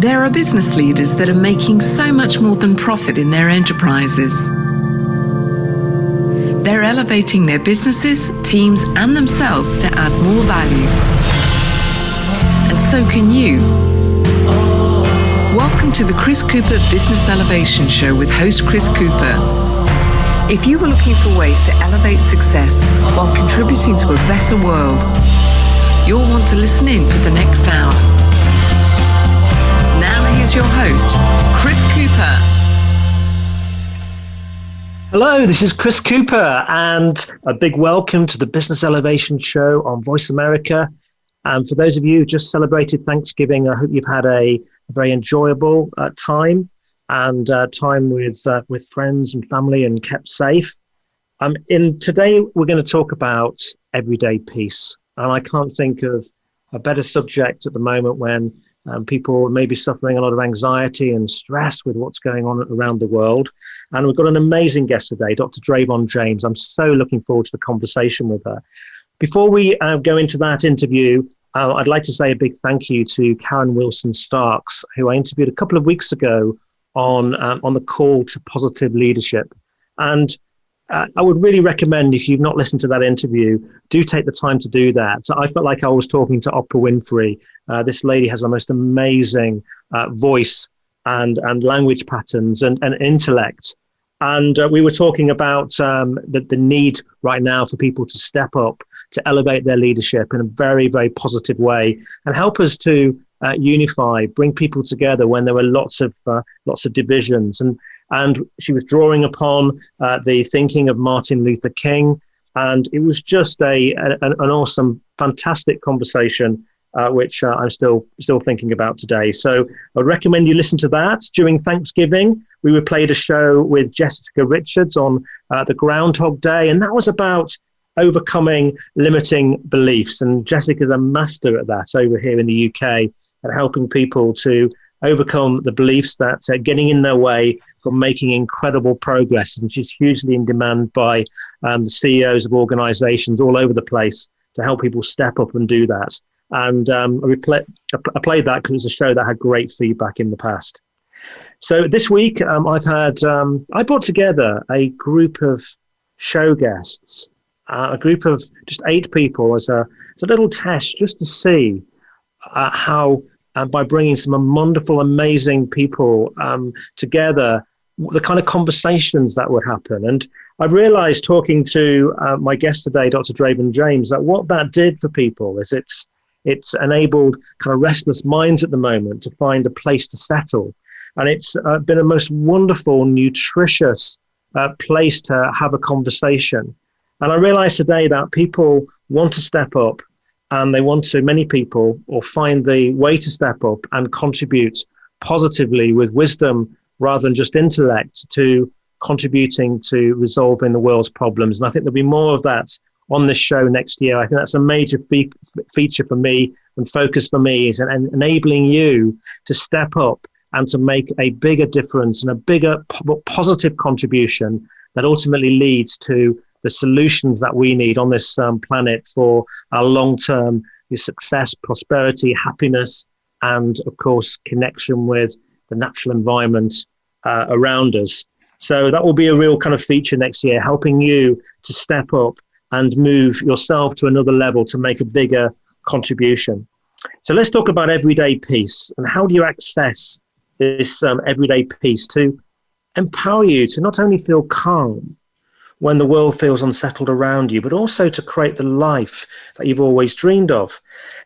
There are business leaders that are making so much more than profit in their enterprises. They're elevating their businesses, teams, and themselves to add more value. And so can you. Welcome to the Chris Cooper Business Elevation Show with host Chris Cooper. If you are looking for ways to elevate success while contributing to a better world, you'll want to listen in for the next hour. Now here's your host, Chris Cooper. Hello, this is Chris Cooper, and a big welcome to the Business Elevation Show on Voice America. And for those of you who just celebrated Thanksgiving, I hope you've had a very enjoyable time and time with friends and family and kept safe. Today, we're going to talk about everyday peace. And I can't think of a better subject at the moment when people may be suffering a lot of anxiety and stress with what's going on around the world. And we've got an amazing guest today, Dr. Drayvon James. I'm so looking forward to the conversation with her. Before we go into that interview, I'd like to say a big thank you to Karen Wilson Starks, who I interviewed a couple of weeks ago on the call to positive leadership. And I would really recommend, if you've not listened to that interview, do take the time to do that. So I felt like I was talking to Oprah Winfrey. This lady has the most amazing voice and language patterns and intellect. And we were talking about the need right now for people to step up, to elevate their leadership in a very, very positive way and help us to unify, bring people together when there were lots of divisions. And she was drawing upon the thinking of Martin Luther King. And it was just an awesome, fantastic conversation, which I'm still thinking about today. So I'd recommend you listen to that. During Thanksgiving, we played a show with Jessica Richards on the Groundhog Day, and that was about overcoming limiting beliefs. And Jessica's a master at that over here in the UK, at helping people to overcome the beliefs that are getting in their way from making incredible progress. And she's hugely in demand by the CEOs of organizations all over the place to help people step up and do that. And I played that because it's a show that had great feedback in the past. So this week, I brought together a group of show guests, a group of just 8 people as a little test just to see how, by bringing some wonderful, amazing people together, the kind of conversations that would happen. And I've realized, talking to my guest today, Dr. Drayvon James, that what that did for people is it's enabled kind of restless minds at the moment to find a place to settle. And it's been a most wonderful, nutritious place to have a conversation. And I realized today that people want to step up, and many people find the way to step up and contribute positively with wisdom rather than just intellect to contributing to resolving the world's problems. And I think there'll be more of that on this show next year. I think that's a major feature for me and focus for me, is enabling you to step up and to make a bigger difference and a bigger positive contribution that ultimately leads to the solutions that we need on this planet for our long-term success, prosperity, happiness, and of course, connection with the natural environment around us. So that will be a real kind of feature next year, helping you to step up and move yourself to another level to make a bigger contribution. So let's talk about everyday peace, and how do you access this everyday peace to empower you to not only feel calm when the world feels unsettled around you, but also to create the life that you've always dreamed of.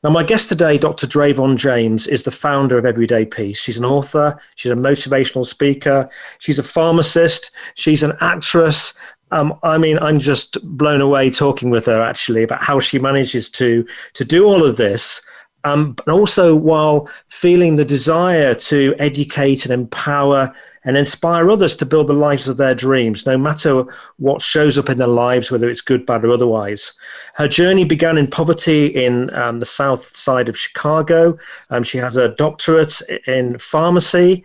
Now, my guest today, Dr. Drayvon James, is the founder of Everyday Peace. She's an author, she's a motivational speaker, she's a pharmacist, she's an actress. I'm just blown away talking with her, actually, about how she manages to do all of this, but also while feeling the desire to educate and empower and inspire others to build the lives of their dreams, no matter what shows up in their lives, whether it's good, bad, or otherwise. Her journey began in poverty in the south side of Chicago. She has a doctorate in pharmacy.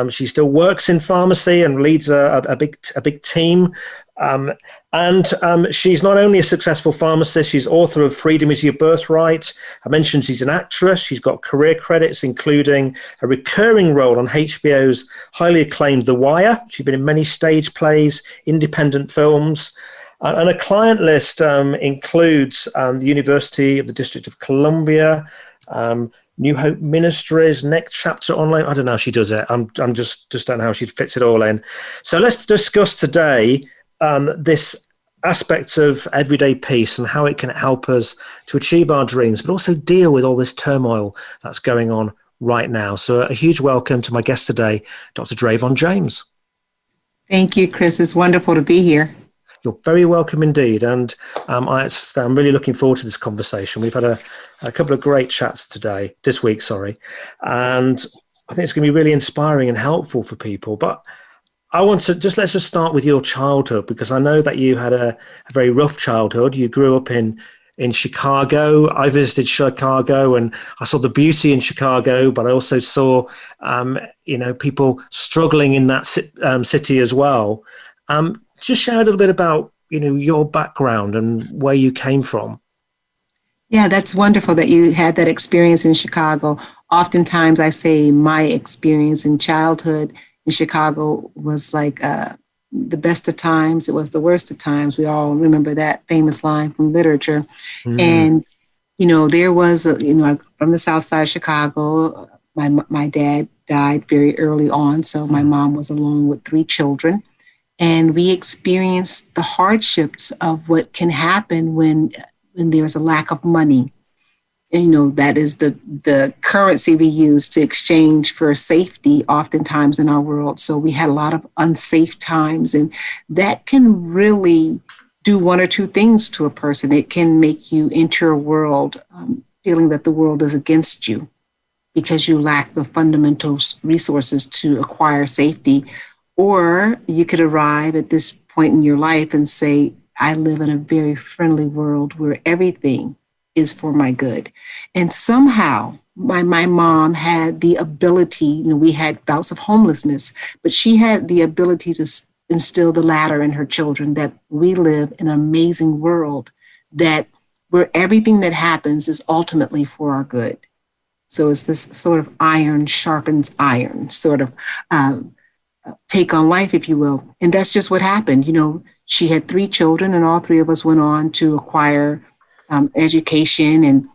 She still works in pharmacy and leads a big team. And she's not only a successful pharmacist, she's author of Freedom is Your Birthright. I mentioned she's an actress. She's got career credits, including a recurring role on HBO's highly acclaimed The Wire. She's been in many stage plays, independent films. And a client list includes the University of the District of Columbia, New Hope Ministries, Next Chapter Online. I don't know how she does it. I'm just don't know how she fits it all in. So let's discuss today this aspect of everyday peace and how it can help us to achieve our dreams, but also deal with all this turmoil that's going on right now. So a huge welcome to my guest today, Dr. Drayvon James. Thank you, Chris. It's wonderful to be here. You're very welcome indeed. And I'm really looking forward to this conversation. We've had a couple of great chats this week. And I think it's going to be really inspiring and helpful for people. But I want to let's just start with your childhood, because I know that you had a very rough childhood. You grew up in Chicago. I visited Chicago and I saw the beauty in Chicago, but I also saw, people struggling in that city as well. Just share a little bit about, your background and where you came from. Yeah, that's wonderful that you had that experience in Chicago. Oftentimes I say my experience in childhood in Chicago was like the best of times. It was the worst of times. We all remember that famous line from literature. Mm. And, there was, from the South Side of Chicago, my dad died very early on. So my mom was alone with 3 children. And we experienced the hardships of what can happen when there's a lack of money. And, that is the currency we use to exchange for safety oftentimes in our world. So we had a lot of unsafe times, and that can really do one or two things to a person. It can make you enter a world feeling that the world is against you because you lack the fundamental resources to acquire safety. Or you could arrive at this point in your life and say, I live in a very friendly world where everything is for my good. And somehow my mom had the ability, we had bouts of homelessness, but she had the ability to instill the latter in her children, that we live in an amazing world where everything that happens is ultimately for our good. So it's this sort of iron sharpens iron sort of take on life, if you will. And that's just what happened. She had 3 children and all 3 of us went on to acquire education and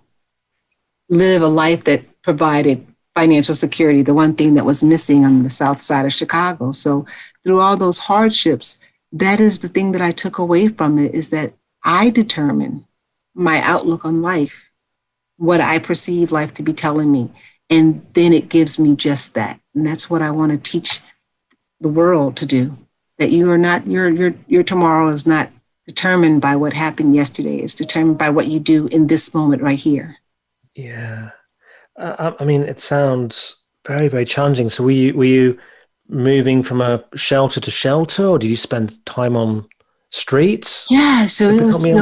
live a life that provided financial security, the one thing that was missing on the South Side of Chicago. So through all those hardships, that is the thing that I took away from it, is that I determine my outlook on life, what I perceive life to be telling me. And then it gives me just that. And that's what I want to teach the world to do, that you are not, your tomorrow is not determined by what happened yesterday. It's determined by what you do in this moment right here. Yeah. It sounds very, very challenging. So were you moving from a shelter to shelter, or did you spend time on streets? Yeah. So it was, you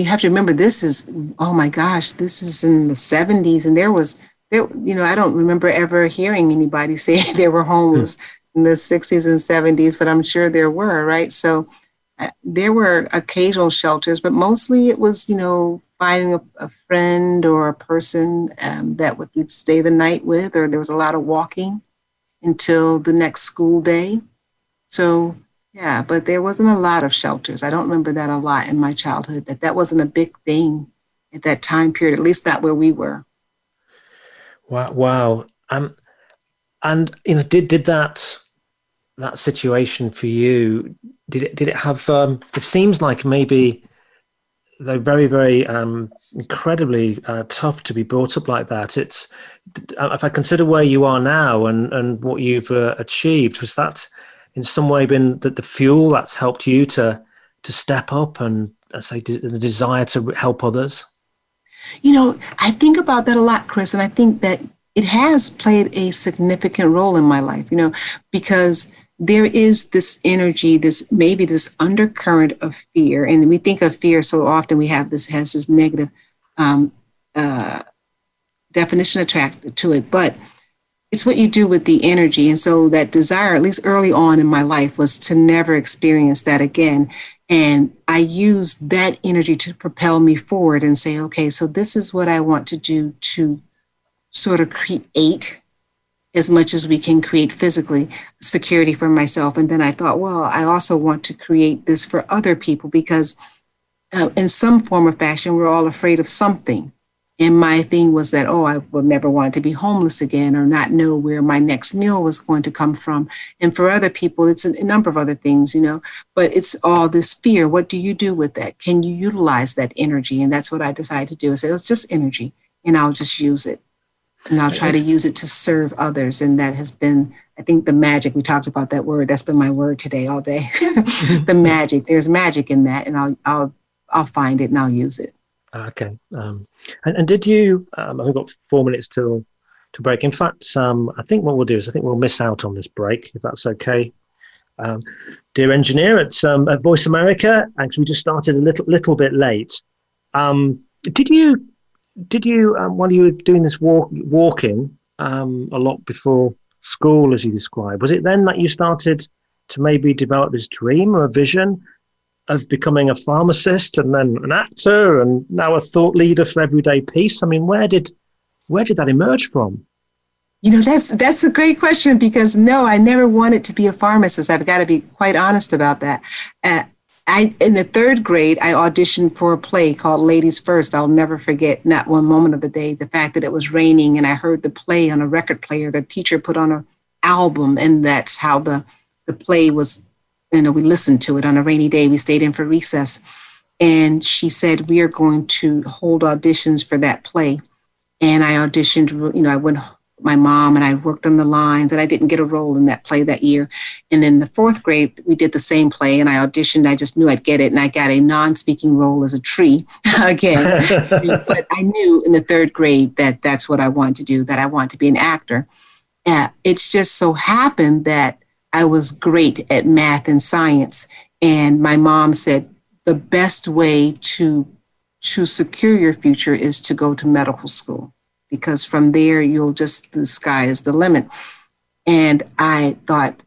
have to remember, this is in the 70s. And I don't remember ever hearing anybody say they were homeless in the 60s and 70s, but I'm sure there were, right? So there were occasional shelters, but mostly it was, finding a friend or a person that we'd stay the night with, or there was a lot of walking until the next school day. So, yeah, but there wasn't a lot of shelters. I don't remember that a lot in my childhood, that wasn't a big thing at that time period, at least not where we were. Wow. And did that situation for you, did it have, it seems like maybe they're very, very incredibly tough to be brought up like that. It's, if I consider where you are now and what you've achieved, was that in some way been the fuel that's helped you to step up and say the desire to help others? I think about that a lot, Chris, and I think that it has played a significant role in my life, because there is this energy, this undercurrent of fear. And we think of fear so often, has this negative definition attracted to it. But it's what you do with the energy. And so that desire, at least early on in my life, was to never experience that again. And I used that energy to propel me forward and say, okay, so this is what I want to do to sort of create as much as we can create physically security for myself. And then I thought, well, I also want to create this for other people because in some form or fashion, we're all afraid of something. And my thing was that, I would never want to be homeless again or not know where my next meal was going to come from. And for other people, it's a number of other things, but it's all this fear. What do you do with that? Can you utilize that energy? And that's what I decided to do. I said, it's just energy and I'll just use it. And I'll try to use it to serve others. And that has been, I think, the magic. We talked about that word. That's been my word today all day. The magic. There's magic in that. And I'll find it and I'll use it. Okay. And did you, I've got 4 minutes to break. In fact, I think what we'll do is we'll miss out on this break, if that's okay. Dear engineer at Voice America, actually we just started a little bit late. Did you while you were doing this walking a lot before school, as you described, was it then that you started to maybe develop this dream or a vision of becoming a pharmacist and then an actor and now a thought leader for everyday peace? I mean, where did that emerge from? That's a great question because no, I never wanted to be a pharmacist. I've got to be quite honest about that. In the 3rd grade, I auditioned for a play called Ladies First. I'll never forget, not one moment of the day, the fact that it was raining and I heard the play on a record player. The teacher put on an album, and that's how the play was. We listened to it on a rainy day. We stayed in for recess. And she said, we are going to hold auditions for that play. And I auditioned, I went, my mom and I worked on the lines, and I didn't get a role in that play that year. And in the 4th grade, we did the same play and I auditioned. I just knew I'd get it. And I got a non-speaking role as a tree again. But I knew in the 3rd grade that that's what I wanted to do, that I wanted to be an actor. It's just so happened that I was great at math and science. And my mom said, the best way to secure your future is to go to medical school, because from there, the sky is the limit. And I thought,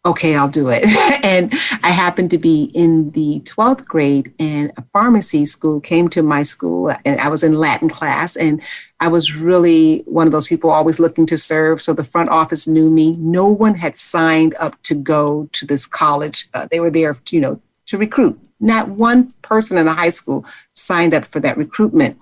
okay, I'll do it. And I happened to be in the 12th grade, and a pharmacy school came to my school, and I was in Latin class, and I was really one of those people always looking to serve. So the front office knew me. No one had signed up to go to this college. They were there, to recruit. Not one person in the high school signed up for that recruitment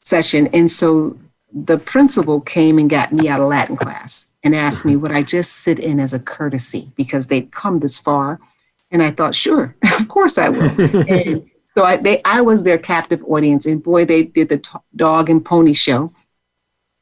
session. And so the principal came and got me out of Latin class and asked me, would I just sit in as a courtesy because they'd come this far? And I thought, sure, of course I will. And so I was their captive audience. And boy, they did the dog and pony show.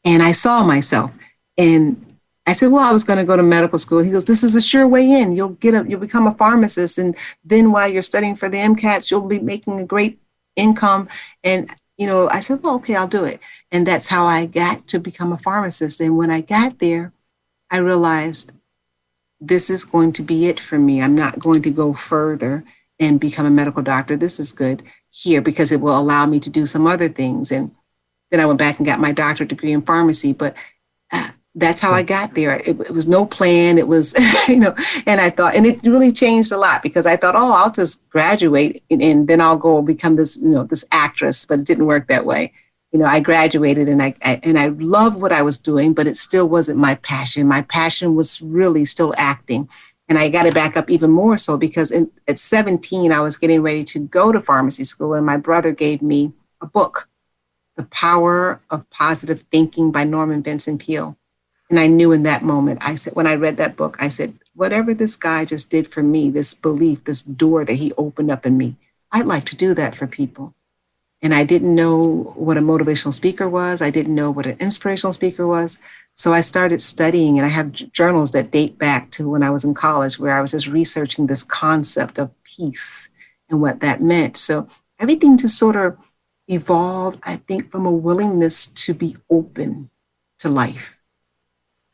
And I saw myself. And I said, well, I was going to go to medical school. He goes, this is a sure way in. You'll become a pharmacist. And then while you're studying for the MCATs, you'll be making a great income. And, I said, well, okay, I'll do it. And that's how I got to become a pharmacist. And when I got there, I realized this is going to be it for me. I'm not going to go further and become a medical doctor. This is good here because it will allow me to do some other things. And then I went back and got my doctorate degree in pharmacy. But that's how I got there. It was no plan. It was, and I thought, and it really changed a lot because I thought, I'll just graduate and then I'll go become this, this actress. But it didn't work that way. I graduated and I loved what I was doing, but it still wasn't my passion. My passion was really still acting. And I got to back up even more so because at 17, I was getting ready to go to pharmacy school. And my brother gave me a book, The Power of Positive Thinking by Norman Vincent Peale. And I knew in that moment, I said, when I read that book, I said, whatever this guy just did for me, this belief, this door that he opened up in me, I'd like to do that for people. And I didn't know what a motivational speaker was. I didn't know what an inspirational speaker was. So I started studying, and I have journals that date back to when I was in college, where I was just researching this concept of peace and what that meant. So everything just sort of evolved, I think, from a willingness to be open to life.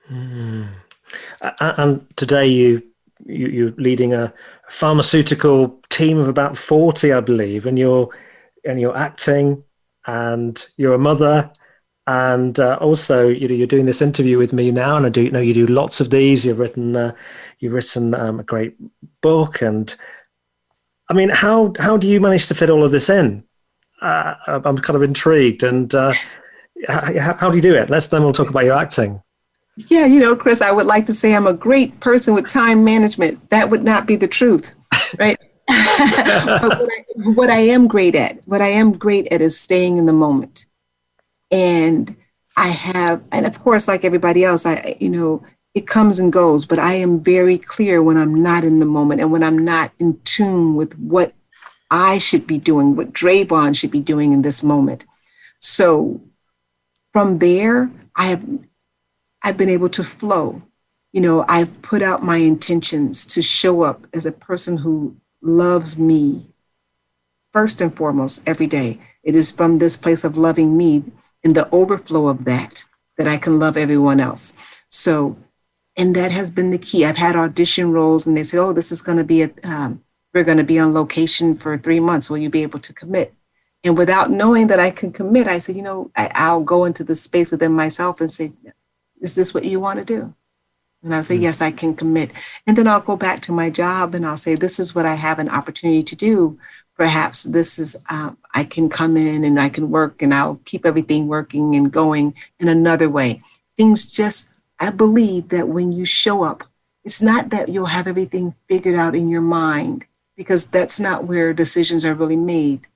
And today you're leading a pharmaceutical team of about 40, I believe, and you're acting, and you're a mother, And also, you're doing this interview with me now, and I do know you do lots of these. You've written a great book, and I mean, how do you manage to fit all of this in? I'm kind of intrigued, and how do you do it? Then we'll talk about your acting. Yeah, Chris, I would like to say I'm a great person with time management. That would not be the truth, right? But what I am great at is staying in the moment. And and of course, like everybody else, it comes and goes, but I am very clear when I'm not in the moment and when I'm not in tune with what I should be doing, what Drayvon should be doing in this moment. So from there, I've been able to flow. I've put out my intentions to show up as a person who loves me first and foremost every day. It is from this place of loving me and the overflow of that I can love everyone else. So, and that has been the key. I've had audition roles and they said, oh, this is going to be we're going to be on location for 3 months. Will you be able to commit? And without knowing that I can commit, I said, I'll go into the space within myself and say, is this what you want to do? And I'll say, yes, I can commit. And then I'll go back to my job and I'll say, this is what I have an opportunity to do. Perhaps this is, I can come in and I can work and I'll keep everything working and going in another way. I believe that when you show up, it's not that you'll have everything figured out in your mind, because that's not where decisions are really made.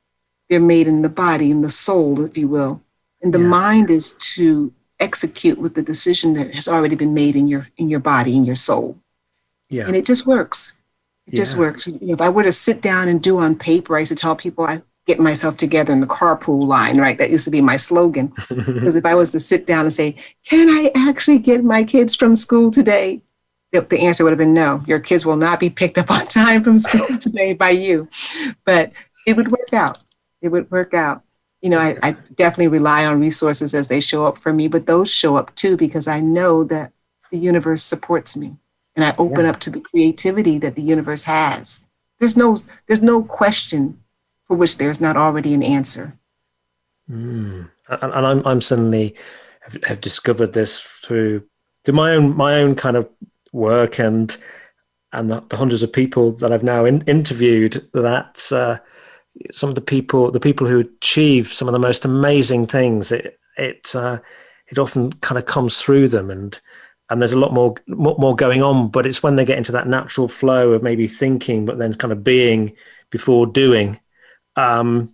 They're made in the body, in the soul, if you will. And the mind is to execute with the decision that has already been made in your body, in your soul. Yeah. And it just works. It just works. If I were to sit down and do on paper, I used to tell people I get myself together in the carpool line, right? That used to be my slogan. Because if I was to sit down and say, can I actually get my kids from school today? The answer would have been no. Your kids will not be picked up on time from school today by you. But it would work out. It would work out. I definitely rely on resources as they show up for me, but those show up too because I know that the universe supports me. And I open up to the creativity that the universe has. There's no question for which there's not already an answer. And I'm suddenly have discovered this through my own kind of work and the hundreds of people that I've now interviewed. That some of the people who achieve some of the most amazing things, it often kind of comes through them and there's a lot more going on, but it's when they get into that natural flow of maybe thinking, but then kind of being before doing, the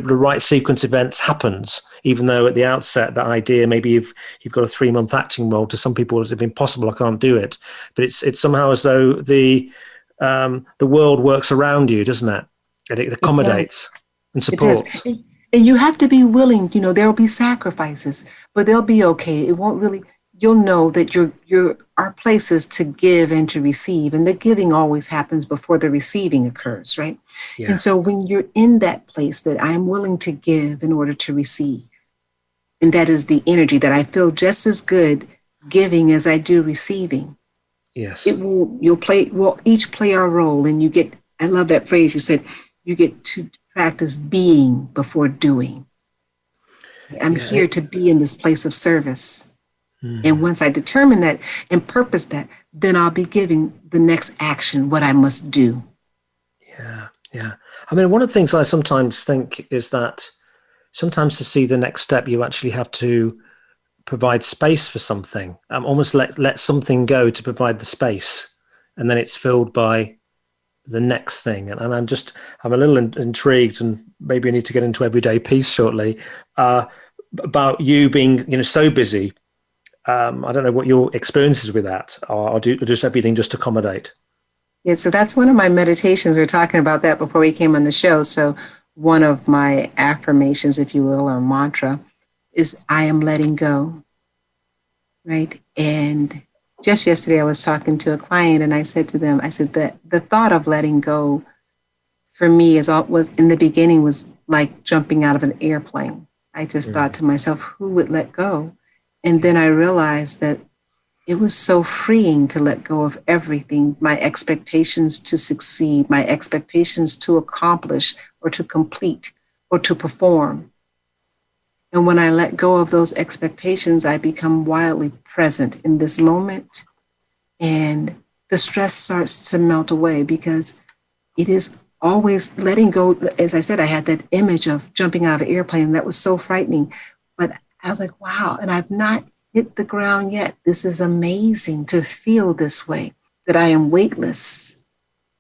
right sequence events happens, even though at the outset, that idea, maybe you've got a 3-month acting role. To some people, it's impossible. I can't do it. But it's somehow as though the world works around you, doesn't it? It accommodates and supports. And you have to be willing, there will be sacrifices, but they'll be okay. It won't really, you'll know that your are places to give and to receive. And the giving always happens before the receiving occurs, right? Yeah. And so when you're in that place that I'm willing to give in order to receive, and that is the energy that I feel just as good giving as I do receiving. Yes. We'll each play our role, and I love that phrase you said, you get to practice being before doing. I'm here to be in this place of service. And once I determine that and purpose that, then I'll be giving the next action, what I must do. Yeah. I mean, one of the things I sometimes think is that sometimes to see the next step, you actually have to provide space for something. Almost let something go to provide the space, and then it's filled by the next thing. And I'm a little intrigued, and maybe I need to get into everyday peace shortly, about you being so busy. I don't know what your experience is with that, or do just everything just accommodate? Yeah, so that's one of my meditations. We were talking about that before we came on the show. So one of my affirmations, if you will, or mantra, is I am letting go, right? And just yesterday I was talking to a client and I said to them, that the thought of letting go for me was in the beginning was like jumping out of an airplane. I just thought to myself, who would let go? And then I realized that it was so freeing to let go of everything, my expectations to succeed, my expectations to accomplish or to complete or to perform. And when I let go of those expectations, I become wildly present in this moment. And the stress starts to melt away because it is always letting go. As I said, I had that image of jumping out of an airplane. That was so frightening. But I was like, wow, and I've not hit the ground yet. This is amazing to feel this way, that I am weightless.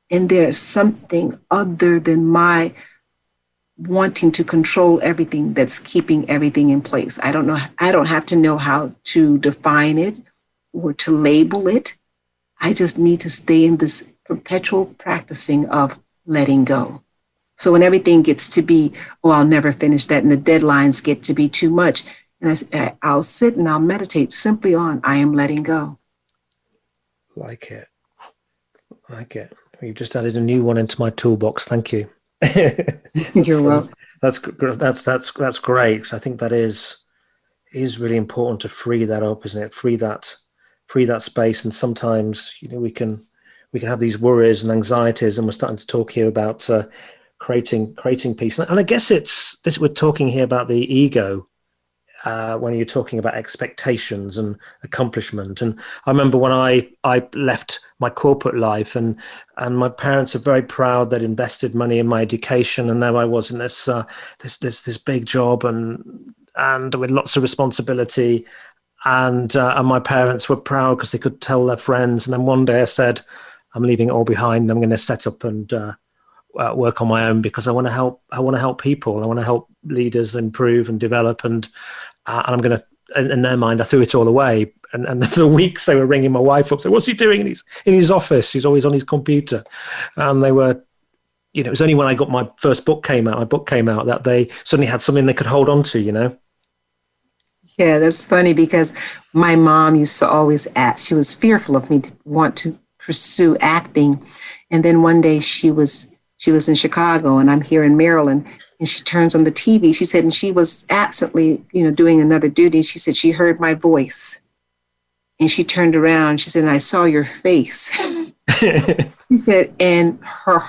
And there's something other than my wanting to control everything that's keeping everything in place. I don't have to know how to define it or to label it. I just need to stay in this perpetual practicing of letting go. So when everything gets to be, oh, I'll never finish that, and the deadlines get to be too much, and I'll sit and I'll meditate simply on, I am letting go. Like it. You just added a new one into my toolbox. Thank you. You're welcome. That's great. I think that is really important to free that up, isn't it? Free that space. And sometimes, we can have these worries and anxieties, and we're starting to talk here about creating peace. And I guess we're talking here about the ego. When you're talking about expectations and accomplishment. And I remember when I left my corporate life, and my parents are very proud that invested money in my education, and there I was in this big job and with lots of responsibility, and my parents were proud because they could tell their friends. And then one day I said, I'm leaving it all behind. I'm going to set up and work on my own because I want to help. I want to help people. I want to help leaders improve and develop. And I'm going to, in their mind, I threw it all away. And for weeks they were ringing my wife up, saying, "What's he doing in his office? He's always on his computer." And they were, it was only when I got my book came out, that they suddenly had something they could hold on to, Yeah, that's funny because my mom used to always ask. She was fearful of me to want to pursue acting. And then one day she was in Chicago and I'm here in Maryland, and she turns on the TV. She said, and she was absently, doing another duty. She said she heard my voice, and she turned around. She said, and I saw your face. She said,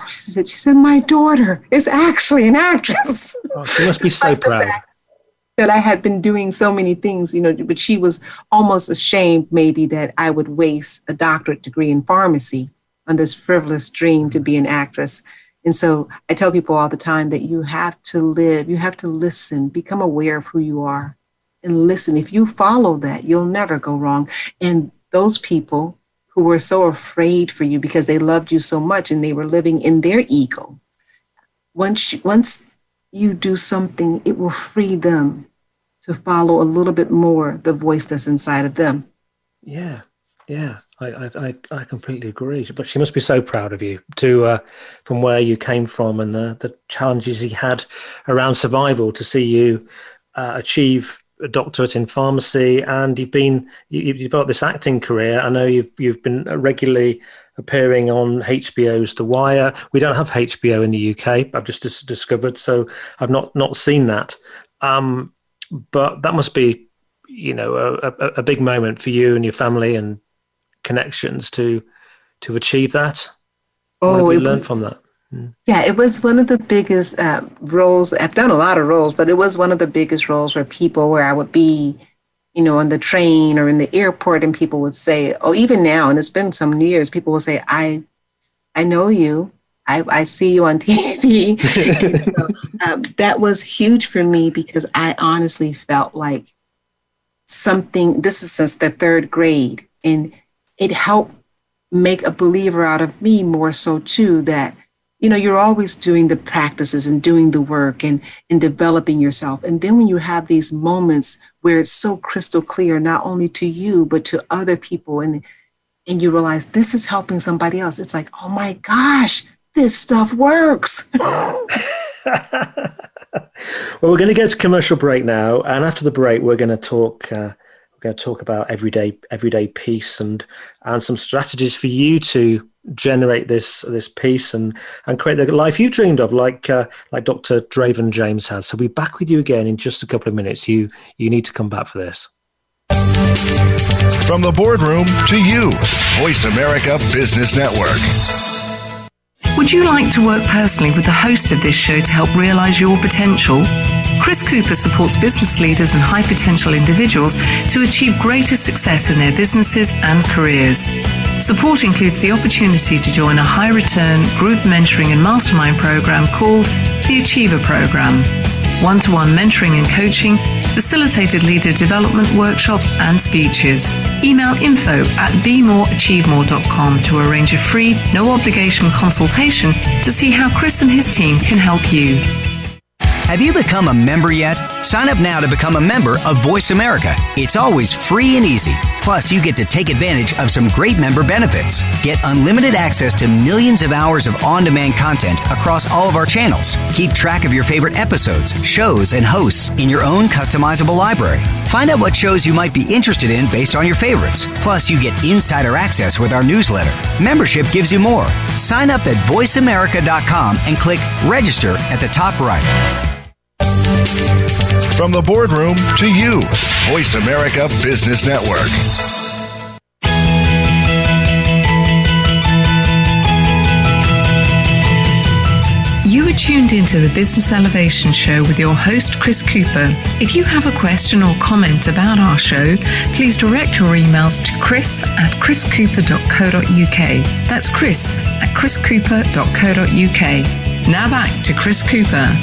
she said, my daughter is actually an actress. Oh, she must be so proud. That I had been doing so many things, but she was almost ashamed maybe that I would waste a doctorate degree in pharmacy on this frivolous dream to be an actress. And so I tell people all the time that you have to live, you have to listen, become aware of who you are and listen. If you follow that, you'll never go wrong. And those people who were so afraid for you because they loved you so much and they were living in their ego, once you do something, it will free them to follow a little bit more the voice that's inside of them. Yeah. I completely agree. But she must be so proud of you from where you came from and the challenges he had around survival to see you achieve a doctorate in pharmacy, and you've developed this acting career. I know you've been regularly appearing on HBO's The Wire. We don't have HBO in the UK. I've just discovered, so I've not seen that. But that must be, a big moment for you and your family and connections to achieve that. Oh, what have you learned from that? Yeah, it was one of the biggest roles. I've done a lot of roles, but it was one of the biggest roles where I would be, on the train or in the airport, and people would say, oh, even now, and it's been some years, people will say, I know you. I see you on TV. So, that was huge for me because I honestly felt like this is since the third grade, and it helped make a believer out of me more so too, that, you're always doing the practices and doing the work and developing yourself. And then when you have these moments where it's so crystal clear, not only to you, but to other people, and you realize this is helping somebody else, it's like, oh my gosh, this stuff works. Well, we're going to go to commercial break now, and after the break, we're going to talk about everyday peace and some strategies for you to generate this peace and create the life you've dreamed of, like Dr. Draven James has. So we'll be back with you again in just a couple of minutes. You need to come back for this. From the boardroom to you, Voice America Business Network. Would you like to work personally with the host of this show to help realize your potential? Chris Cooper supports business leaders and high potential individuals to achieve greater success in their businesses and careers. Support includes the opportunity to join a high return group mentoring and mastermind program called the Achiever Program, one-to-one mentoring and coaching, facilitated leader development workshops and speeches. Email info@bemoreachievemore.com to arrange a free, no obligation consultation to see how Chris and his team can help you. Have you become a member yet? Sign up now to become a member of Voice America. It's always free and easy. Plus, you get to take advantage of some great member benefits. Get unlimited access to millions of hours of on-demand content across all of our channels. Keep track of your favorite episodes, shows, and hosts in your own customizable library. Find out what shows you might be interested in based on your favorites. Plus, you get insider access with our newsletter. Membership gives you more. Sign up at voiceamerica.com and click register at the top right. From the boardroom to you, Voice America Business Network. You are tuned into the Business Elevation Show with your host, Chris Cooper. If you have a question or comment about our show, please direct your emails to chris@chriscooper.co.uk. That's chris@chriscooper.co.uk. Now back to Chris Cooper.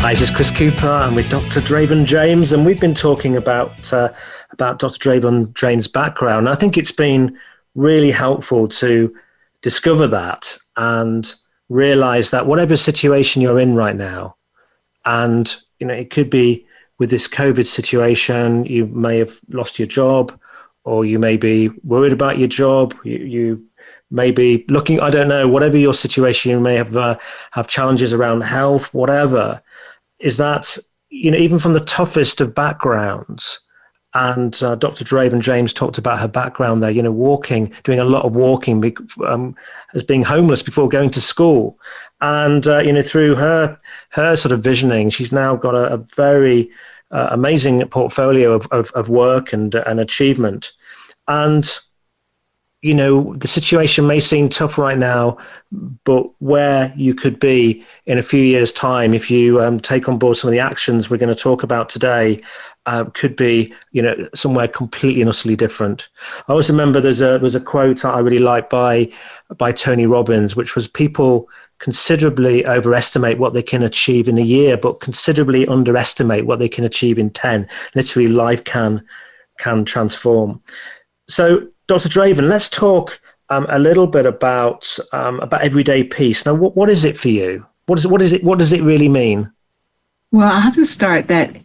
Hi, this is Chris Cooper. I'm with Dr. Draven James, and we've been talking about Dr. Draven James' background. I think it's been really helpful to discover that and realize that whatever situation you're in right now, and it could be with this COVID situation, you may have lost your job, or you may be worried about your job. You may be looking, I don't know, whatever your situation, you may have challenges around health, whatever. Is that, even from the toughest of backgrounds, and Dr. Draven James talked about her background there, walking, doing a lot of walking, as being homeless before going to school. And, through her sort of visioning, she's now got a very amazing portfolio of work and achievement. And, the situation may seem tough right now, but where you could be in a few years' time, if you take on board some of the actions we're going to talk about today, could be, somewhere completely and utterly different. I always remember there's a quote I really like by Tony Robbins, which was, people considerably overestimate what they can achieve in a year, but considerably underestimate what they can achieve in 10. Literally, life can transform. So, Dr. Draven, let's talk a little bit about everyday peace. Now, what is it for you? What does it really mean? Well, I have to start that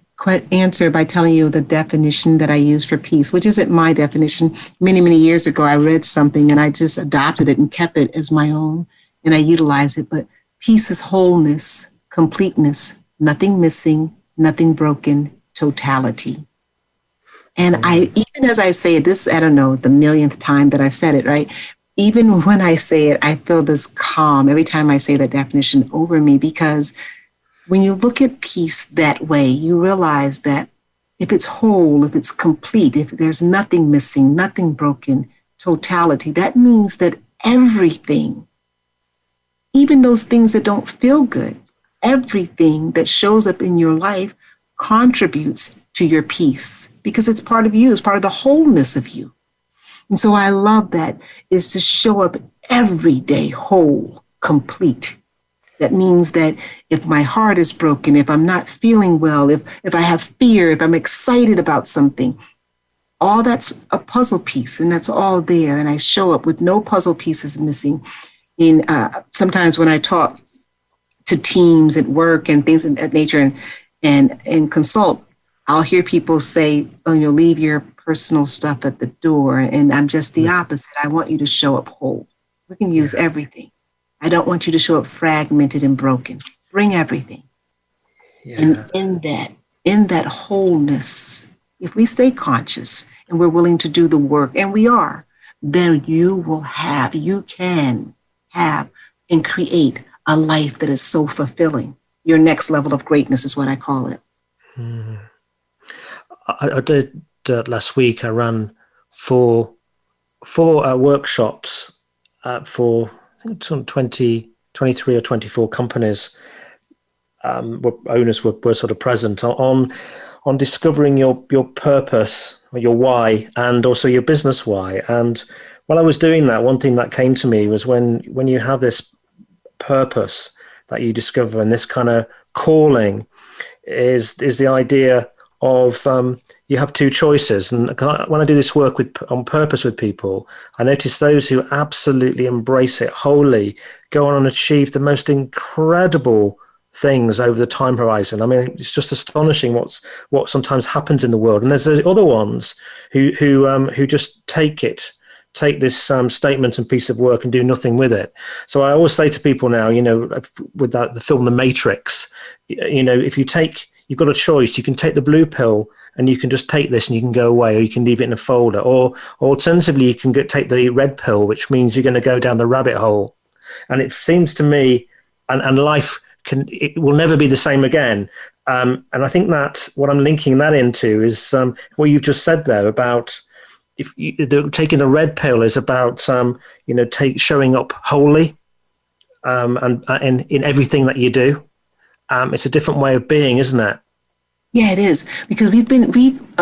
answer by telling you the definition that I use for peace, which isn't my definition. Many, many years ago, I read something and I just adopted it and kept it as my own, and I utilize it. But peace is wholeness, completeness, nothing missing, nothing broken, totality. And even as I say it, this, I don't know, the millionth time that I've said it, right? Even when I say it, I feel this calm every time I say that definition over me, because when you look at peace that way, you realize that if it's whole, if it's complete, if there's nothing missing, nothing broken, totality, that means that everything, even those things that don't feel good, everything that shows up in your life contributes to your peace, because it's part of you, it's part of the wholeness of you. And so I love that, is to show up every day whole, complete. That means that if my heart is broken, if I'm not feeling well, if I have fear, if I'm excited about something, all that's a puzzle piece, and that's all there. And I show up with no puzzle pieces missing. Sometimes when I talk to teams at work and things of that nature and consult, I'll hear people say, oh, leave your personal stuff at the door. And I'm just the opposite. I want you to show up whole. We can use everything. I don't want you to show up fragmented and broken. Bring everything. Yeah. And in that wholeness, if we stay conscious and we're willing to do the work, and we are, then you can have and create a life that is so fulfilling. Your next level of greatness is what I call it. Mm. I did last week. I ran four workshops for I think 23 or 24 companies, owners were sort of present on discovering your purpose, or your why, and also your business why. And while I was doing that, one thing that came to me was when you have this purpose that you discover, and this kind of calling is the idea of you have two choices. And when I do this work on purpose with people, I notice those who absolutely embrace it wholly go on and achieve the most incredible things over the time horizon. I mean, it's just astonishing what sometimes happens in the world. And there's those other ones who just take this statement and piece of work and do nothing with it. So I always say to people now, with the film The Matrix, if you've got a choice, you can take the blue pill and you can just take this and you can go away, or you can leave it in a folder, or alternatively, you can take the red pill, which means you're going to go down the rabbit hole. And it seems to me, and life it will never be the same again. And I think that what I'm linking that into is what you've just said there about taking the red pill is about showing up wholly and in everything that you do. It's a different way of being, isn't it? Yeah, it is, because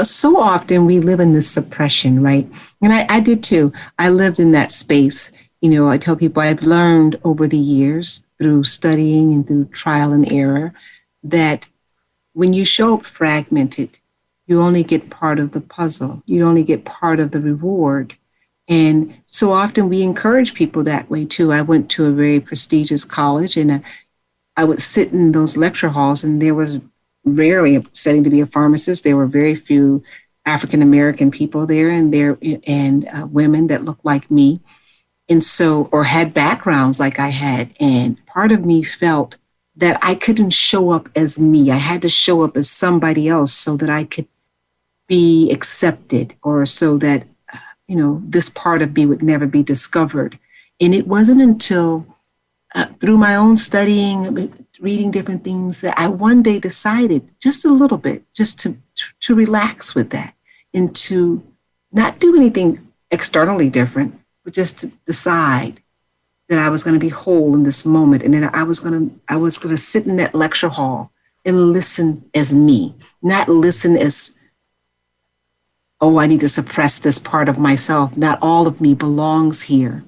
so often we live in this suppression, right? And I did too. I lived in that space. I tell people I've learned over the years through studying and through trial and error that when you show up fragmented, you only get part of the puzzle. You only get part of the reward. And so often we encourage people that way too. I went to a very prestigious college, and I would sit in those lecture halls, and there was rarely studying to be a pharmacist. There were very few African-American people there, and women that looked like me. And so, or had backgrounds like I had. And part of me felt that I couldn't show up as me. I had to show up as somebody else so that I could be accepted, or so that, this part of me would never be discovered. And it wasn't until through my own studying, reading different things, that I one day decided just a little bit, just to relax with that and to not do anything externally different, but just to decide that I was going to be whole in this moment. And then I was going to sit in that lecture hall and listen as me, not listen as, oh, I need to suppress this part of myself. Not all of me belongs here.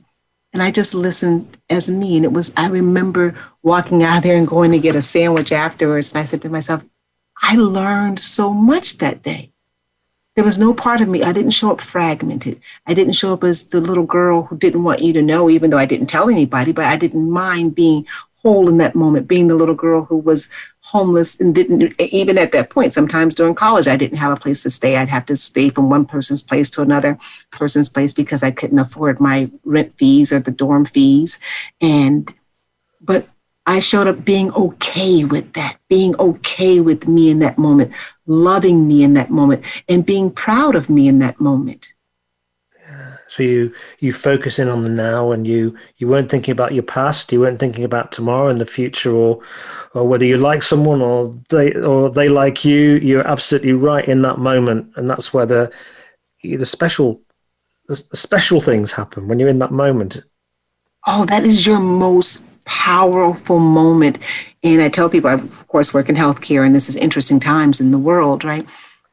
And I just listened as me. And I remember walking out there and going to get a sandwich afterwards. And I said to myself, I learned so much that day. There was no part of me. I didn't show up fragmented. I didn't show up as the little girl who didn't want you to know, even though I didn't tell anybody, but I didn't mind being whole in that moment, being the little girl who was homeless and didn't, even at that point, sometimes during college, I didn't have a place to stay. I'd have to stay from one person's place to another person's place because I couldn't afford my rent fees or the dorm fees. But I showed up being okay with that, being okay with me in that moment, loving me in that moment, and being proud of me in that moment. Yeah. So you focus in on the now, and you weren't thinking about your past, you weren't thinking about tomorrow and the future, or whether you like someone or they like you. You're absolutely right in that moment, and that's where the special things happen when you're in that moment. Oh, that is your most powerful moment. And I tell people, I, of course, work in healthcare, and this is interesting times in the world, right?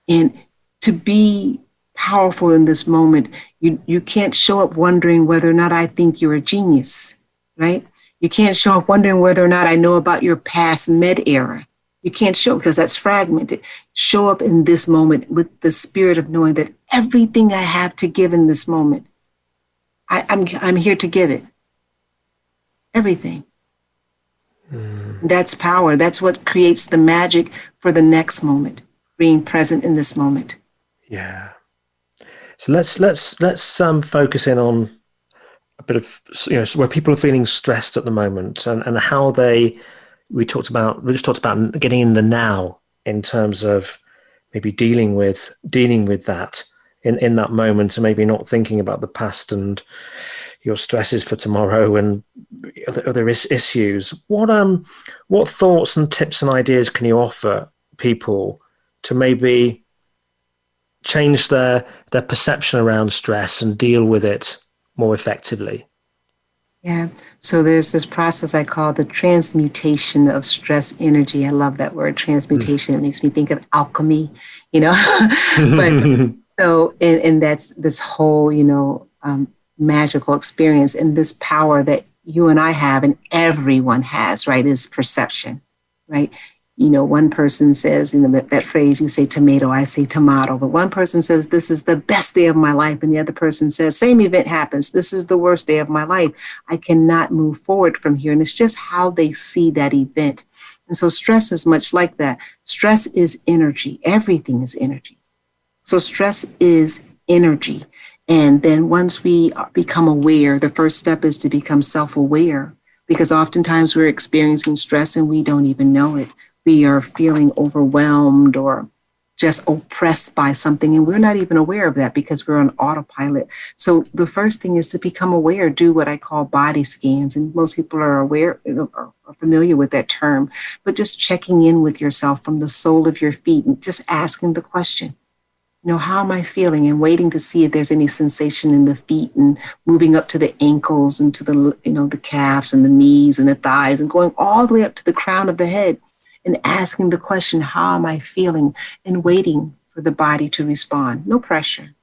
And to be powerful in this moment, you can't show up wondering whether or not I think you're a genius, right? You can't show up wondering whether or not I know about your past med era. You can't show, because that's fragmented. Show up in this moment with the spirit of knowing that everything I have to give in this moment, I'm here to give it. Everything. That's power. That's what creates the magic for the next moment, being present in this moment. Yeah. So let's focus in on a bit of, where people are feeling stressed at the moment, and how we just talked about getting in the now in terms of maybe dealing with that in that moment, and maybe not thinking about the past and your stresses for tomorrow and other issues. What thoughts and tips and ideas can you offer people to maybe change their perception around stress and deal with it more effectively? Yeah. So there's this process I call the transmutation of stress energy. I love that word, transmutation. It makes me think of alchemy, you know. But so, and that's this whole, magical experience and this power that you and I have and everyone has, right, is perception, right? One person says, that phrase, you say tomato, I say tomato, but one person says, this is the best day of my life. And the other person says, same event happens. This is the worst day of my life. I cannot move forward from here. And it's just how they see that event. And so stress is much like that. Stress is energy. Everything is energy. So stress is energy. And then once we become aware, the first step is to become self-aware, because oftentimes we're experiencing stress and we don't even know it. We are feeling overwhelmed or just oppressed by something, and we're not even aware of that because we're on autopilot. So the first thing is to become aware, do what I call body scans. And most people are aware, are familiar with that term, but just checking in with yourself from the sole of your feet and just asking the question, how am I feeling, and waiting to see if there's any sensation in the feet and moving up to the ankles and to the calves and the knees and the thighs and going all the way up to the crown of the head and asking the question, how am I feeling, and waiting for the body to respond. No pressure,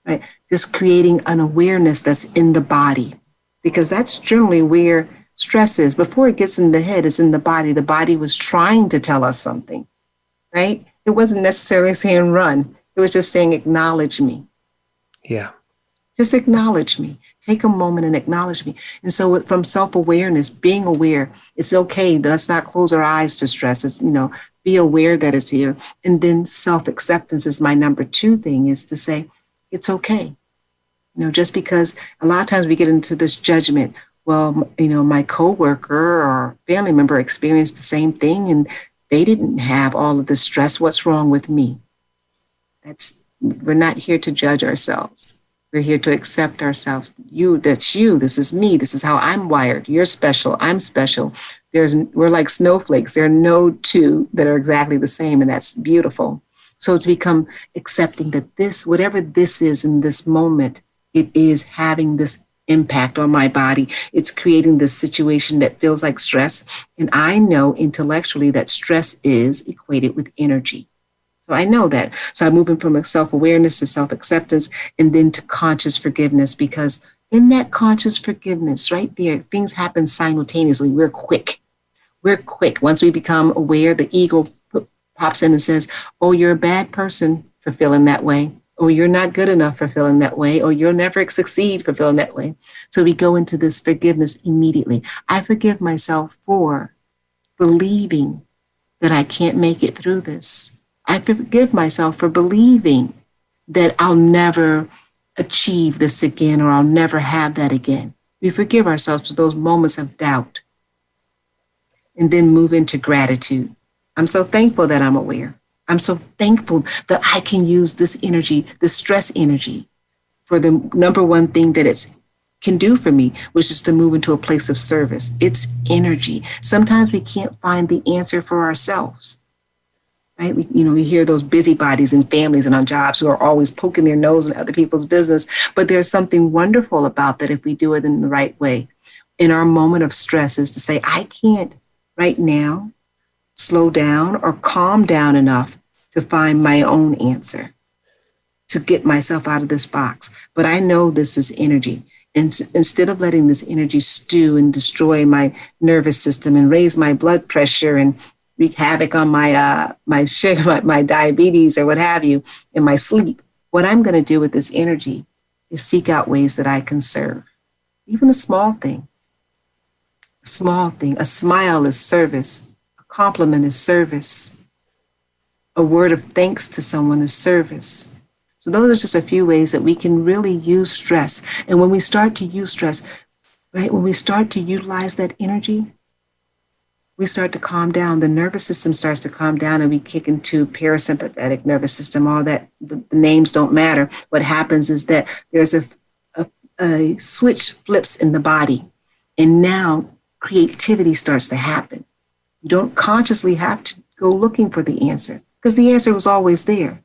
right? Just creating an awareness that's in the body, because that's generally where stress is. Before it gets in the head, it's in the body. The body was trying to tell us something, right? It wasn't necessarily saying run. It was just saying, acknowledge me. Yeah. Just acknowledge me. Take a moment and acknowledge me. And so from self-awareness, being aware, it's okay. Let's not close our eyes to stress. It's, be aware that it's here. And then self-acceptance is my number 2 thing, is to say, it's okay. Just because a lot of times we get into this judgment, well, my coworker or family member experienced the same thing and they didn't have all of the stress. What's wrong with me? We're not here to judge ourselves. We're here to accept ourselves. That's you. This is me. This is how I'm wired. You're special. I'm special. We're like snowflakes. There are no two that are exactly the same, and that's beautiful. So to become accepting that whatever this is in this moment, it is having this impact on my body. It's creating this situation that feels like stress. And I know intellectually that stress is equated with energy. So I know that. So I'm moving from self-awareness to self-acceptance and then to conscious forgiveness, because in that conscious forgiveness right there, things happen simultaneously. We're quick. Once we become aware, the ego pops in and says, oh, you're a bad person for feeling that way. Or you're not good enough for feeling that way. Or you'll never succeed for feeling that way. So we go into this forgiveness immediately. I forgive myself for believing that I can't make it through this. I forgive myself for believing that I'll never achieve this again, or I'll never have that again. We forgive ourselves for those moments of doubt and then move into gratitude. I'm so thankful that I'm aware. I'm so thankful that I can use this energy, this stress energy, for the number 1 thing that it can do for me, which is to move into a place of service. It's energy. Sometimes we can't find the answer for ourselves. Right? We hear those busybodies in families and on jobs who are always poking their nose in other people's business. But there's something wonderful about that if we do it in the right way. In our moment of stress is to say, I can't right now slow down or calm down enough to find my own answer, to get myself out of this box. But I know this is energy. And instead of letting this energy stew and destroy my nervous system and raise my blood pressure and wreak havoc on my sugar, my diabetes, or what have you, in my sleep, what I'm going to do with this energy is seek out ways that I can serve. Even a small thing. A smile is service. A compliment is service. A word of thanks to someone is service. So those are just a few ways that we can really use stress. And when we start to use stress, right, when we start to utilize that energy, we start to calm down. The nervous system starts to calm down and we kick into parasympathetic nervous system. All that, the names don't matter. What happens is that there's a switch flips in the body. And now creativity starts to happen. You don't consciously have to go looking for the answer because the answer was always there.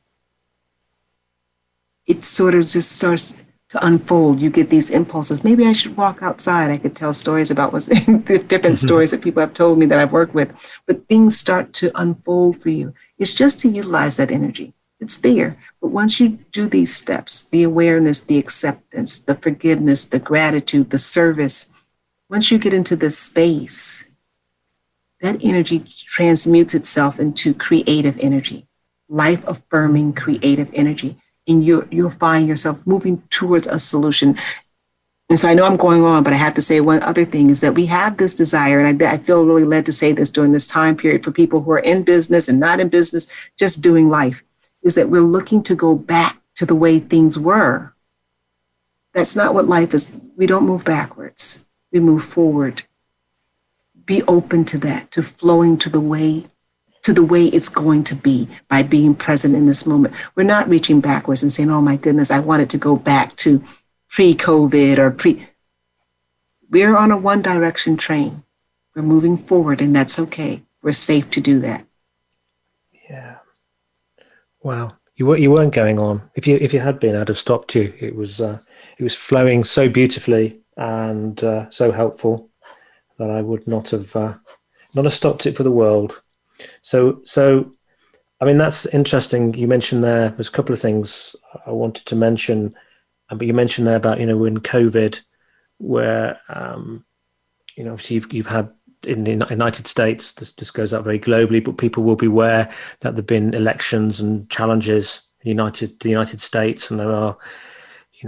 It sort of just starts to unfold. You get these impulses. Maybe I should walk outside. I could tell stories about what's the different stories that people have told me that I've worked with. But things start to unfold for you. It's just to utilize that energy. It's there. But once you do these steps, the awareness, the acceptance, the forgiveness, the gratitude, the service, once you get into this space, that energy transmutes itself into creative energy, life-affirming creative energy. And you'll find yourself moving towards a solution. And so I know I'm going on, but I have to say one other thing is that we have this desire, and I feel really led to say this during this time period for people who are in business and not in business, just doing life, is that we're looking to go back to the way things were. That's not what life is. We don't move backwards. We move forward. Be open to that, to flowing to the way it's going to be by being present in this moment. We're not reaching backwards and saying, oh my goodness, I wanted to go back to pre-COVID or We're on a one direction train. We're moving forward, and that's okay. We're safe to do that. Yeah. Wow. You weren't going on. If you had been, I'd have stopped you. It was flowing so beautifully and so helpful that I would not have stopped it for the world. So I mean, that's interesting. You mentioned there's a couple of things I wanted to mention, but you mentioned there about, in COVID, where obviously you've had in the United States, this goes out very globally, but people will be aware that there've been elections and challenges in the United States, and there are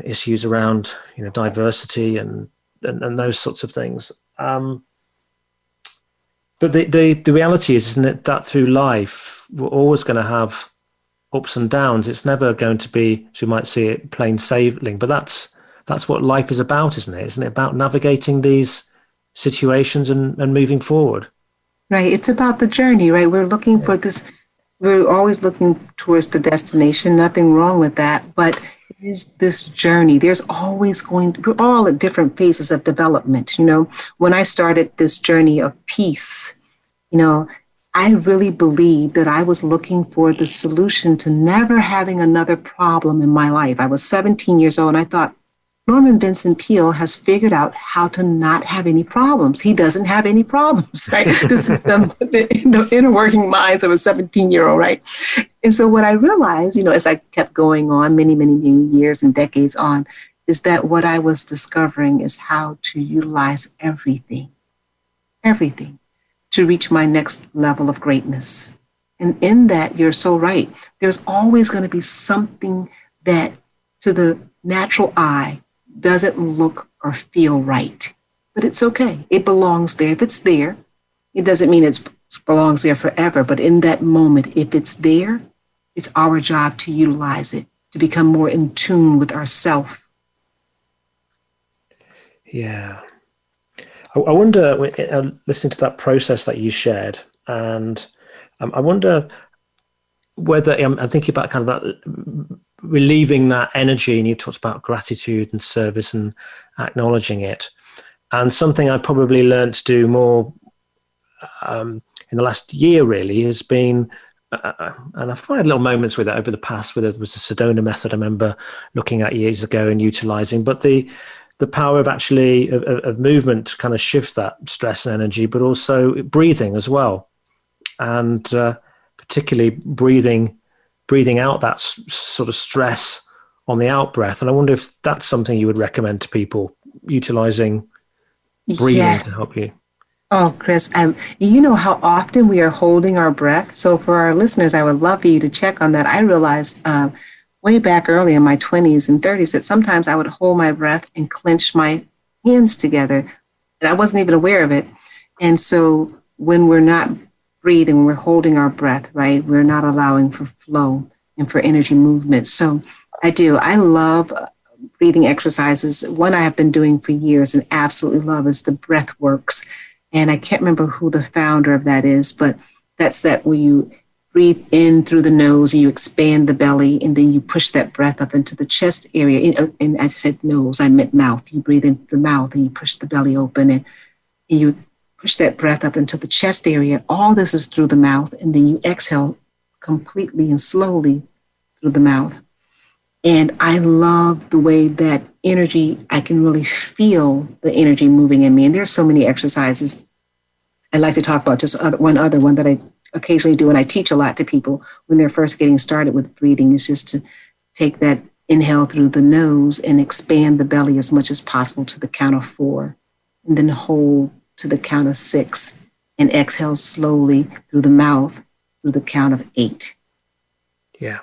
issues around diversity and those sorts of things. But the reality is, isn't it, that through life we're always going to have ups and downs. It's never going to be, as you might see it, plain sailing. But that's what life is about, isn't it? Isn't it about navigating these situations and moving forward? Right. It's about the journey, right? We're looking for this. We're always looking towards the destination. Nothing wrong with that. But it is this journey. There's always we're all at different phases of development. When I started this journey of peace, I really believed that I was looking for the solution to never having another problem in my life. I was 17 years old, and I thought, Norman Vincent Peale has figured out how to not have any problems. He doesn't have any problems, right? This is the inner working minds of a 17-year-old, right? And so what I realized, as I kept going on many, many, many years and decades on, is that what I was discovering is how to utilize everything, to reach my next level of greatness. And in that, you're so right. There's always going to be something that to the natural eye doesn't look or feel right, but it's okay. It belongs there. If it's there, it doesn't mean it belongs there forever, but in that moment, if it's there, it's our job to utilize it, to become more in tune with ourself. Yeah. I wonder, listening to that process that you shared, and I wonder whether, I'm thinking about kind of that, relieving that energy, and you talked about gratitude and service and acknowledging it. And something I probably learned to do more in the last year really has been, and I've had little moments with it over the past, where there was a Sedona method I remember looking at years ago and utilizing, but the power of actually of movement to kind of shift that stress and energy, but also breathing as well. And particularly breathing out that sort of stress on the out breath. And I wonder if that's something you would recommend to people, utilizing breathing to help you. Oh, Chris, you know how often we are holding our breath. So for our listeners, I would love for you to check on that. I realized way back early in my 20s and 30s that sometimes I would hold my breath and clench my hands together. And I wasn't even aware of it. And so when we're not breathing, we're holding our breath, right? We're not allowing for flow and for energy movement. So I love breathing exercises. One I have been doing for years and absolutely love is the Breathworks. And I can't remember who the founder of that is, but that's that where you breathe in through the nose and you expand the belly, and then you push that breath up into the chest area. And I said nose, I meant mouth. You breathe into the mouth and you push the belly open, and you push that breath up into the chest area. All this is through the mouth, and then you exhale completely and slowly through the mouth. And I love the way that energy, I can really feel the energy moving in me. And there's so many exercises. I'd like to talk about just one other one that I occasionally do, and I teach a lot to people when they're first getting started with breathing, is just to take that inhale through the nose and expand the belly as much as possible to the count of 4, and then hold to the count of 6, and exhale slowly through the mouth through the count of 8. Yeah.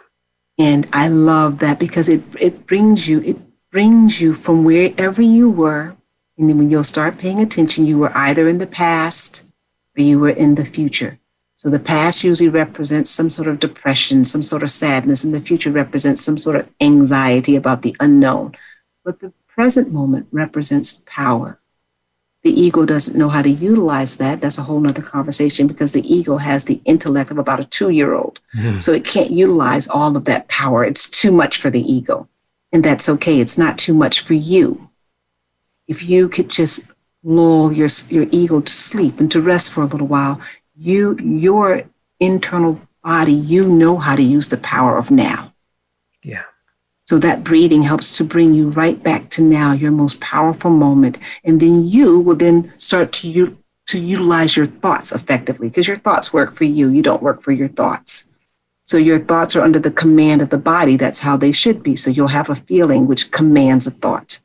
And I love that because it brings you from wherever you were. And then when you'll start paying attention, you were either in the past or you were in the future. So the past usually represents some sort of depression, some sort of sadness, and the future represents some sort of anxiety about the unknown. But the present moment represents power. The ego doesn't know how to utilize that. That's a whole nother conversation, because the ego has the intellect of about a 2-year-old. Mm-hmm. So it can't utilize all of that power. It's too much for the ego. And that's okay. It's not too much for you. If you could just lull your ego to sleep and to rest for a little while, your internal body, you know how to use the power of now. Yeah. So that breathing helps to bring you right back to now, your most powerful moment. And then you will then start to utilize your thoughts effectively, because your thoughts work for you. You don't work for your thoughts. So your thoughts are under the command of the body. That's how they should be. So you'll have a feeling which commands a thought.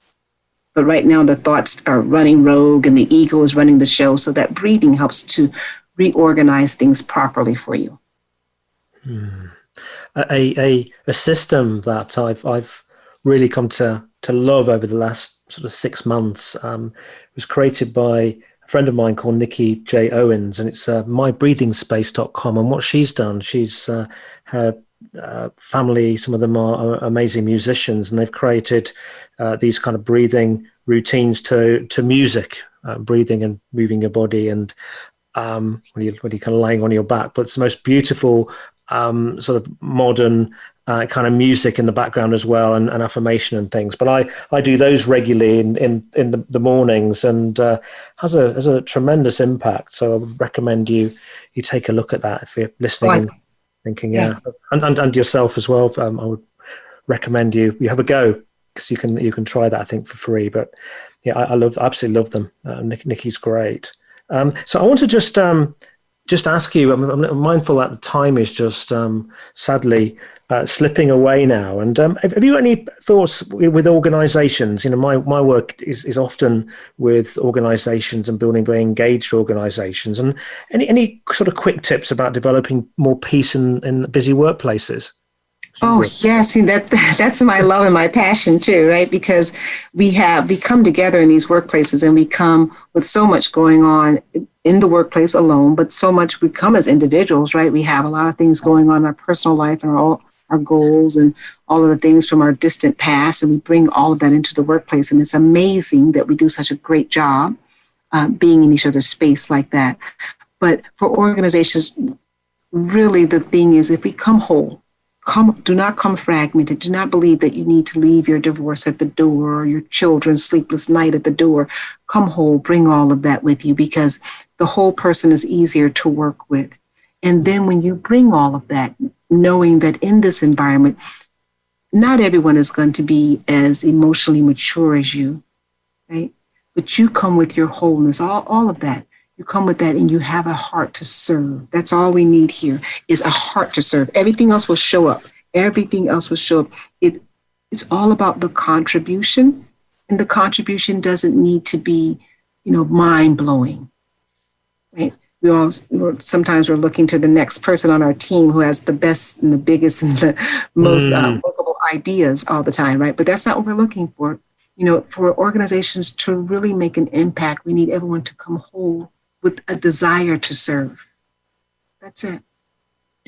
But right now the thoughts are running rogue and the ego is running the show. So that breathing helps to reorganize things properly for you. A system that I've really come to love over the last sort of 6 months was created by a friend of mine called Nikki J. Owens, and it's mybreathingspace.com. And what she's done, her family, some of them are amazing musicians, and they've created these kind of breathing routines to music, breathing and moving your body, and when you're kind of laying on your back. But it's the most beautiful sort of modern kind of music in the background as well, and affirmation and things. But I do those regularly in the mornings, and has a tremendous impact. So I would recommend you take a look at that if you're listening and thinking, and yourself as well. I would recommend you have a go, because you can try that, I think, for free. But yeah, I absolutely love them. Nikki's great. So I want to just ask you, I'm mindful that the time is just sadly slipping away now. And have you got any thoughts with organizations? You know, my work is often with organizations and building very engaged organizations. And any sort of quick tips about developing more peace in busy workplaces? Oh, yes. See, that's my love and my passion too, right? Because we come together in these workplaces, and we come with so much going on in the workplace alone, but so much we come as individuals, right? We have a lot of things going on in our personal life and our goals and all of the things from our distant past, and we bring all of that into the workplace. And it's amazing that we do such a great job being in each other's space like that. But for organizations, really the thing is, if we come whole, do not come fragmented. Do not believe that you need to leave your divorce at the door or your children's sleepless night at the door. Come whole, bring all of that with you, because the whole person is easier to work with. And then when you bring all of that, knowing that in this environment, not everyone is going to be as emotionally mature as you, right? But you come with your wholeness, all of that. You come with that, and you have a heart to serve. That's all we need here, is a heart to serve. Everything else will show up. Everything else will show up. It's all about the contribution, and the contribution doesn't need to be, mind-blowing, right? Sometimes we're looking to the next person on our team who has the best and the biggest and the most workable ideas all the time, right? But that's not what we're looking for. For organizations to really make an impact, we need everyone to come whole with a desire to serve. That's it.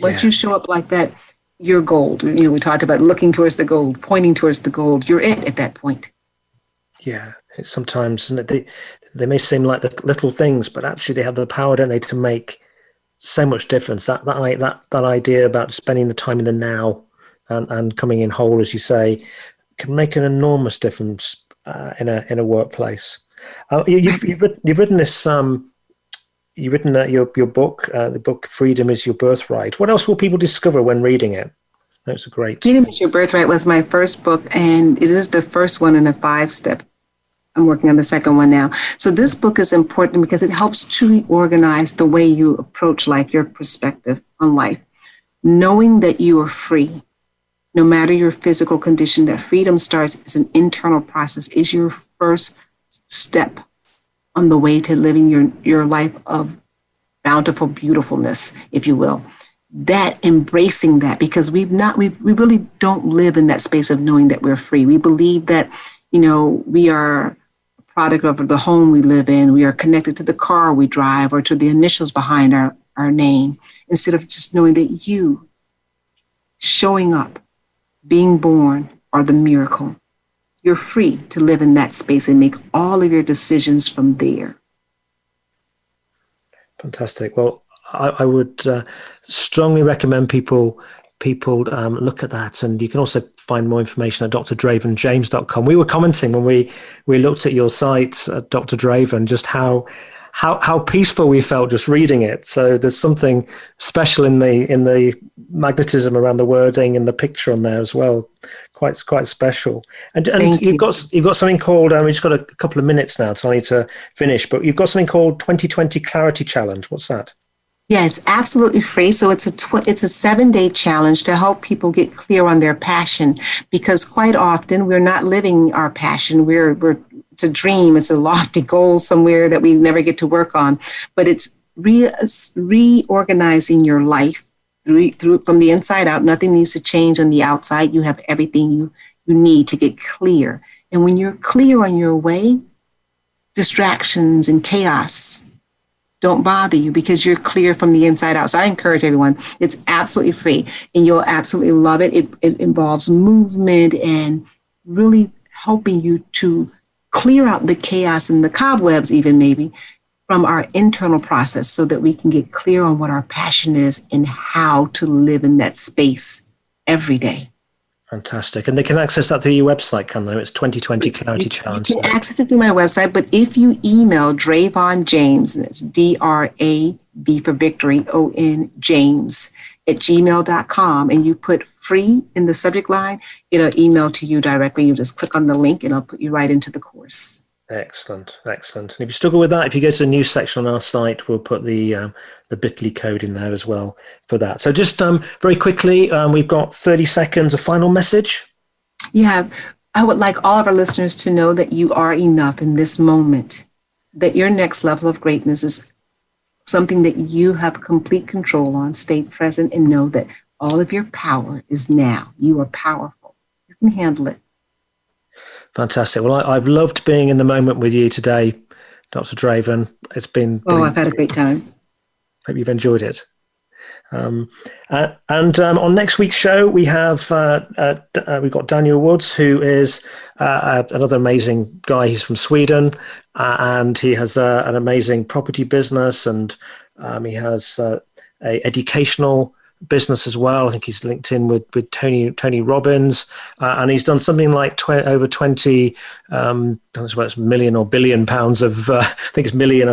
Once you show up like that, you're gold. We talked about looking towards the gold, pointing towards the gold. You're it at that point. Yeah. It's sometimes they may seem like little things, but actually they have the power, don't they, to make so much difference. That idea about spending the time in the now and coming in whole, as you say, can make an enormous difference in a workplace. You've written this. You've written your book, the book "Freedom is Your Birthright." What else will people discover when reading it? Those are great. Freedom is Your Birthright was my first book, and it is the first one in a 5-step. I'm working on the second one now. So this book is important because it helps to organize the way you approach life, your perspective on life. Knowing that you are free, no matter your physical condition, that freedom starts as an internal process, is your first step on the way to living your life of bountiful beautifulness, if you will. That embracing that, because we really don't live in that space of knowing that we're free. We believe that, we are a product of the home we live in. We are connected to the car we drive or to the initials behind our name, instead of just knowing that you showing up, being born, are the miracle. You're free to live in that space and make all of your decisions from there. Fantastic. Well, I would strongly recommend people look at that, and you can also find more information at drdravenjames.com. We were commenting when we looked at your site, Dr. Draven, just how peaceful we felt just reading it. So there's something special in the magnetism around the wording and the picture on there as well. Quite special. And you've got something called. We've just got a couple of minutes now, so I need to finish. But you've got something called 2020 Clarity Challenge. What's that? Yeah, it's absolutely free. So it's a 7-day challenge to help people get clear on their passion, because quite often we're not living our passion. It's a dream. It's a lofty goal somewhere that we never get to work on. But it's reorganizing your life through from the inside out. Nothing needs to change on the outside. You have everything you need to get clear. And when you're clear on your way, distractions and chaos don't bother you, because you're clear from the inside out. So I encourage everyone, it's absolutely free and you'll absolutely love it. It involves movement and really helping you to clear out the chaos and the cobwebs, even maybe, from our internal process, so that we can get clear on what our passion is and how to live in that space every day. Fantastic. And they can access that through your website, can they? It's 2020 Clarity Challenge. You can access it through my website, but if you email Dravon James, and it's DRAV for victory, ON James @gmail.com, and you put free in the subject line, it'll email to you directly. You just click on the link and I'll put you right into the course. Excellent. And if you struggle with that, if you go to the news section on our site, we'll put the bit.ly code in there as well for that. So just very quickly, we've got 30 seconds, a final message. Yeah, I would like all of our listeners to know that you are enough in this moment, that your next level of greatness is something that you have complete control on. Stay present and know that all of your power is now. You are powerful. You can handle it. Fantastic. Well, I've loved being in the moment with you today, Dr. Draven. It's been... I've had a great time. Hope you've enjoyed it. And on next week's show, we've got Daniel Woods, who is another amazing guy. He's from Sweden, and he has an amazing property business, and he has a educational business as well. I think he's linked in with Tony Robbins, and he's done something like over 20 I don't know whether it's million or billion pounds of I think it's million,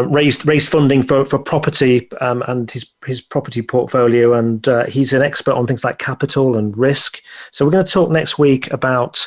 raised funding for property and his property portfolio, and he's an expert on things like capital and risk. So we're going to talk next week about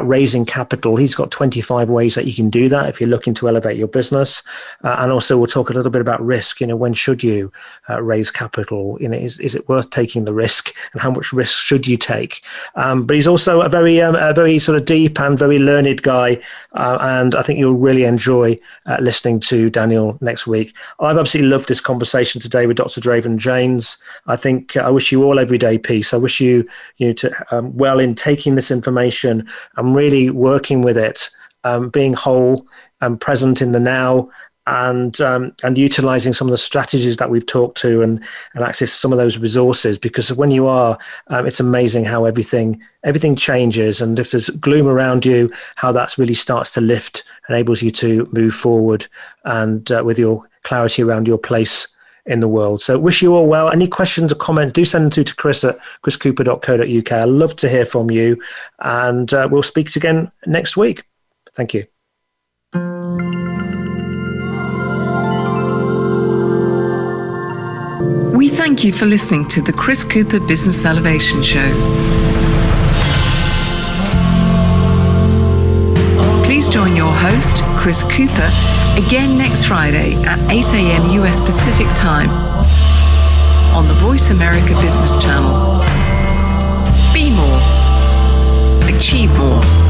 raising capital. He's got 25 ways that you can do that if you're looking to elevate your business. And also we'll talk a little bit about risk. When should you raise capital? Is it worth taking the risk, and how much risk should you take? But he's also a very sort of deep and very learned guy. And I think you'll really enjoy listening to Daniel next week. I've absolutely loved this conversation today with Dr. Draven James. I think I wish you all everyday peace. I wish you to well in taking this information and really working with it, being whole and present in the now, and utilizing some of the strategies that we've talked to, and access some of those resources. Because when you are, it's amazing how everything changes, and if there's gloom around you, how that's really starts to lift, enables you to move forward, and with your clarity around your place in the world. So wish you all well. Any questions or comments, do send them through to Chris at chriscooper.co.uk. I'd love to hear from you, and we'll speak to you again next week. Thank you. We thank Thank you for listening to the Chris Cooper Business Elevation Show. Please join your host, Chris Cooper, again next Friday at 8 a.m. US Pacific Time on the Voice America Business Channel. Be more. Achieve more.